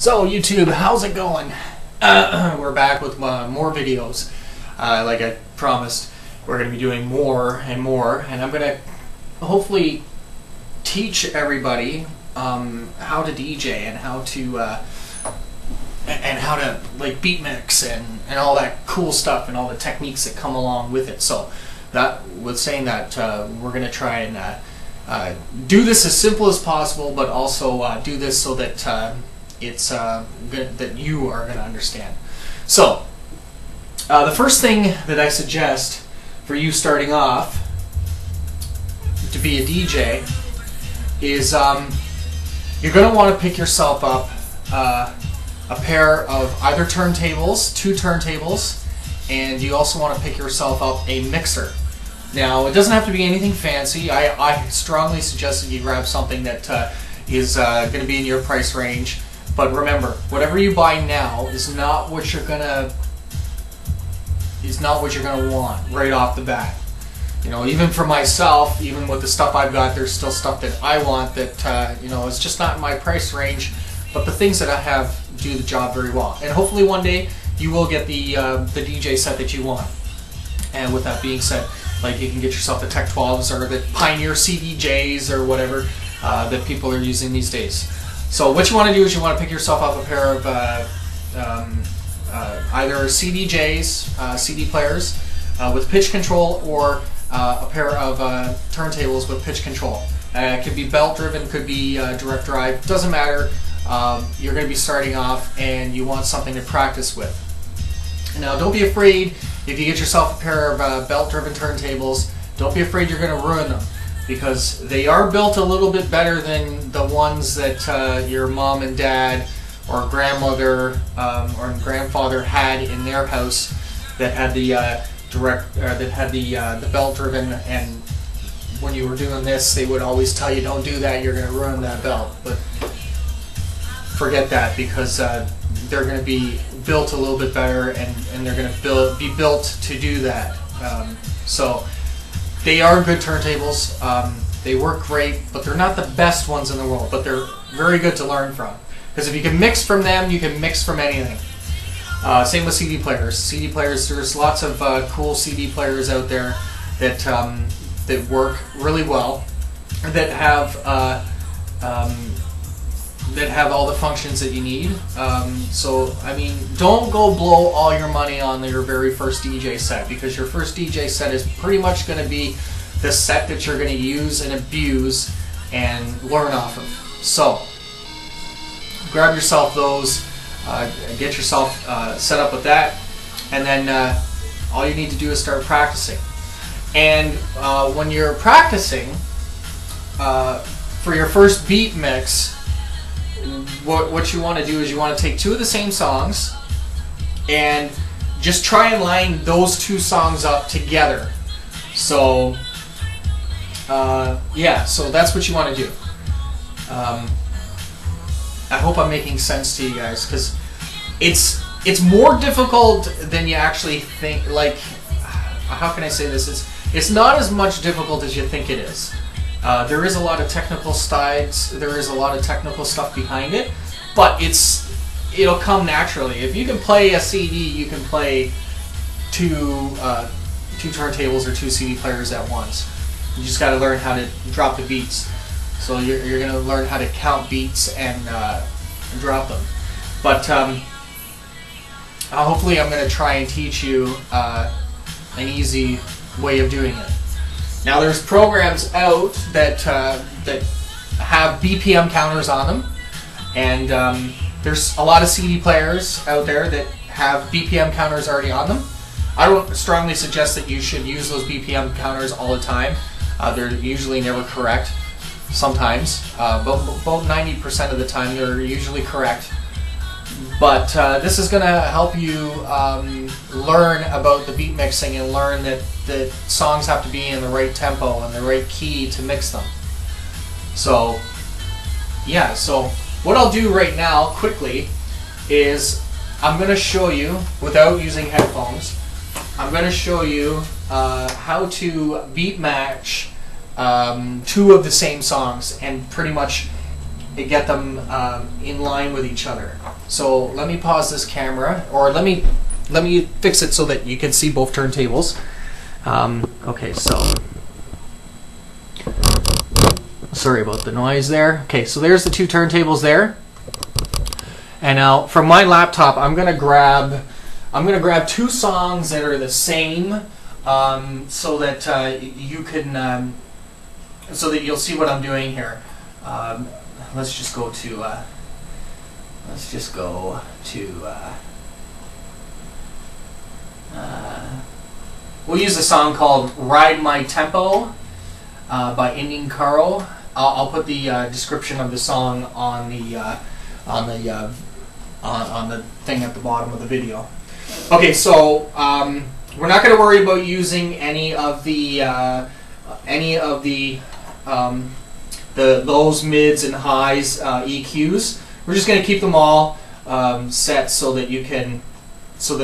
So YouTube, how's it going? We're back with more videos. Like I promised, we're going to be doing more and more, and I'm going to hopefully teach everybody how to DJ and how to like beat mix and all that cool stuff and all the techniques that come along with it. So that with saying that, we're going to try and do this as simple as possible, but also do this so that it's good that you are going to understand. So the first thing that I suggest for you starting off to be a DJ is you're going to want to pick yourself up a pair of either turntables, two turntables, and you also want to pick yourself up a mixer. Now, it doesn't have to be anything fancy. I strongly suggest that you grab something that is going to be in your price range. But remember, whatever you buy now is not what you're gonna want right off the bat. You know, even for myself, even with the stuff I've got, there's still stuff that I want that you know, is just not in my price range. But the things that I have do the job very well. And hopefully one day you will get the DJ set that you want. And with that being said, like you can get yourself the Tech 12s or the Pioneer CDJs or whatever that people are using these days. So what you want to do is you want to pick yourself up a pair of either CDJs, CD players with pitch control, or a pair of turntables with pitch control. It could be belt driven, could be direct drive, doesn't matter. You're going to be starting off and you want something to practice with. Now don't be afraid if you get yourself a pair of belt driven turntables, don't be afraid you're going to ruin them, because they are built a little bit better than the ones that your mom and dad or grandmother or grandfather had in their house that had the the belt driven. And when you were doing this, they would always tell you, don't do that, you're going to ruin that belt. But forget that, because they're going to be built a little bit better, and they're going to be built to do that. So they are good turntables. They work great, but they're not the best ones in the world, but they're very good to learn from. Because if you can mix from them, you can mix from anything. Same with CD players. CD players, there's lots of cool CD players out there that that work really well, that have all the functions that you need. So, I mean, don't go blow all your money on your very first DJ set, because your first DJ set is pretty much going to be the set that you're going to use and abuse and learn off of. So, grab yourself those, get yourself set up with that, and then all you need to do is start practicing. And when you're practicing for your first beat mix, what you want to do is you want to take two of the same songs and just try and line those two songs up together. So yeah, so that's what you want to do. I hope I'm making sense to you guys, because it's more difficult than you actually think. Like, how can I say this? It's not as much difficult as you think it is. There is a lot of technical sides, there is a lot of technical stuff behind it, but it'll come naturally. If you can play a CD, you can play two turntables or two CD players at once. You just got to learn how to drop the beats. So you're going to learn how to count beats and drop them. But hopefully I'm going to try and teach you an easy way of doing it. Now there's programs out that that have BPM counters on them, and there's a lot of CD players out there that have BPM counters already on them. I don't strongly suggest that you should use those BPM counters all the time. They're usually never correct. Sometimes, but about 90% of the time they're usually correct. But this is going to help you learn about the beat mixing and learn that songs have to be in the right tempo and the right key to mix them. So, yeah, so what I'll do right now, quickly, is I'm going to show you, without using headphones, I'm going to show you how to beat match two of the same songs and pretty much and get them in line with each other. So let me pause this camera, or let me fix it so that you can see both turntables. Okay, so sorry about the noise there. Okay, so there's the two turntables there. And now from my laptop, I'm gonna grab two songs that are the same, so that you can so that you'll see what I'm doing here. Let's just go to we'll use a song called "Ride My Tempo" by Indian Caro. I'll put the description of the song on the thing at the bottom of the video. Okay, so we're not going to worry about using any of the lows, mids, and highs EQs. We're just going to keep them all set so that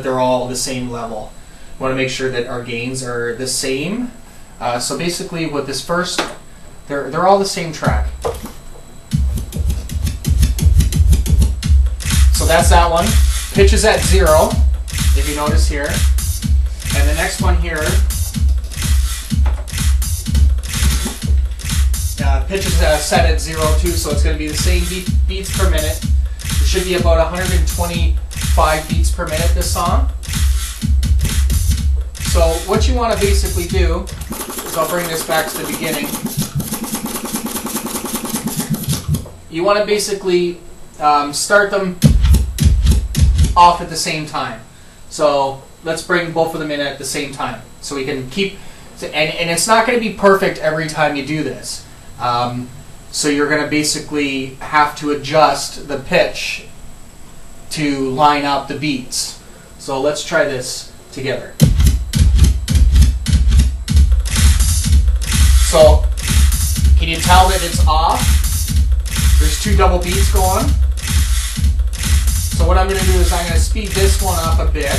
they're all the same level. We want to make sure that our gains are the same. So basically, with this first, they're all the same track. So that's that one. Pitch is at 0, if you notice here. And the next one here, pitch is set at 0 too, so it's going to be the same beats per minute. It should be about 125 beats per minute, this song. So what you want to basically do is, I'll bring this back to the beginning. You want to basically start them off at the same time. So let's bring both of them in at the same time, so we can keep. And it's not going to be perfect every time you do this. So you're going to basically have to adjust the pitch to line up the beats. So let's try this together. So can you tell that it's off? There's two double beats going. So what I'm going to do is I'm going to speed this one up a bit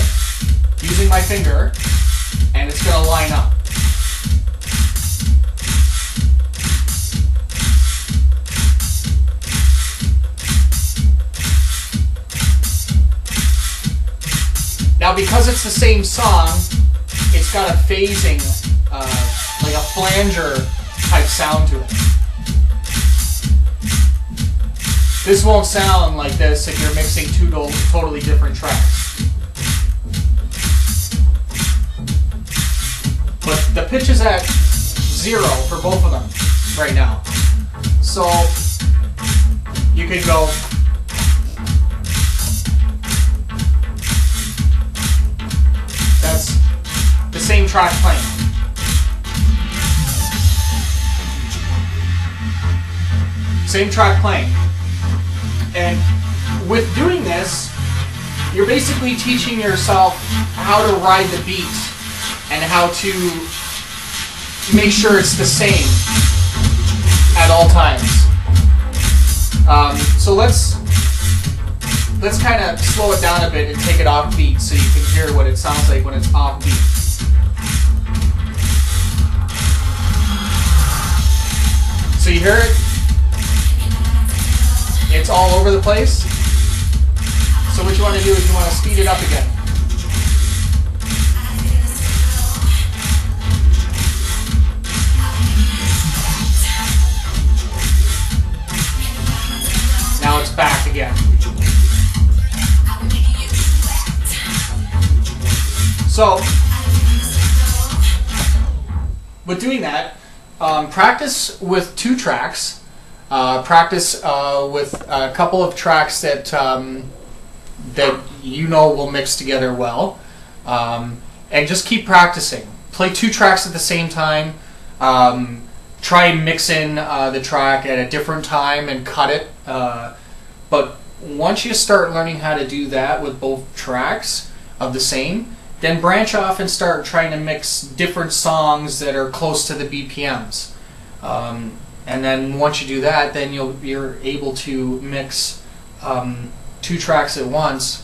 using my finger, and it's going to line up. Now, because it's the same song, it's got a phasing, like a flanger type sound to it. This won't sound like this if you're mixing two totally different tracks. But the pitch is at 0 for both of them right now. So you can go. That's the same track playing. Same track playing. And with doing this, you're basically teaching yourself how to ride the beat and how to make sure it's the same at all times. So let's kind of slow it down a bit and take it off beat so you can hear what it sounds like when it's off beat. So you hear it? It's all over the place. So what you want to do is you want to speed it up again. Now it's back again. So, with doing that, practice with two tracks. Practice with a couple of tracks that that you know will mix together well, and just keep practicing. Play two tracks at the same time. Try and mix in the track at a different time and cut it. But once you start learning how to do that with both tracks of the same, then branch off and start trying to mix different songs that are close to the BPMs. And then once you do that, then you're able to mix two tracks at once,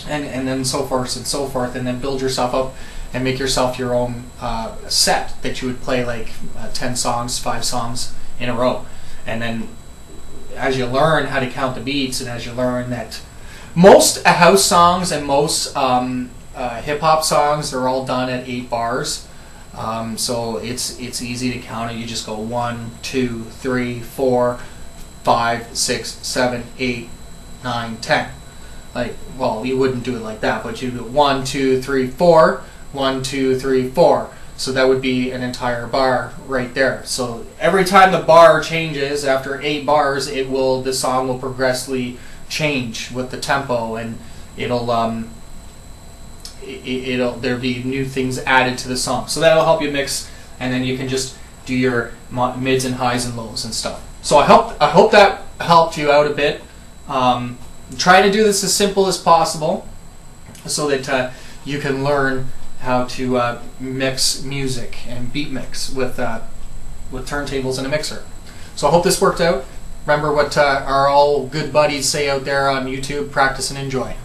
and then so forth and so forth, and then build yourself up and make yourself your own set that you would play like 10 songs, 5 songs in a row. And then learn how to count the beats, and as you learn that most house songs and most hip hop songs, they're all done at 8 bars. So it's easy to count it. You just go 1, 2, 3, 4, 5, 6, 7, 8, 9, 10. Like, well, you wouldn't do it like that, but you do 1, 2, 3, 4, 1, 2, 3, 4. So that would be an entire bar right there. So every time the bar changes after 8 bars, the song will progressively change with the tempo, and there'll be new things added to the song. So that'll help you mix, and then you can just do your mids and highs and lows and stuff. So I hope that helped you out a bit. Try to do this as simple as possible, so that you can learn how to mix music and beat mix with turntables and a mixer. So I hope this worked out. Remember what our all good buddies say out there on YouTube: practice and enjoy.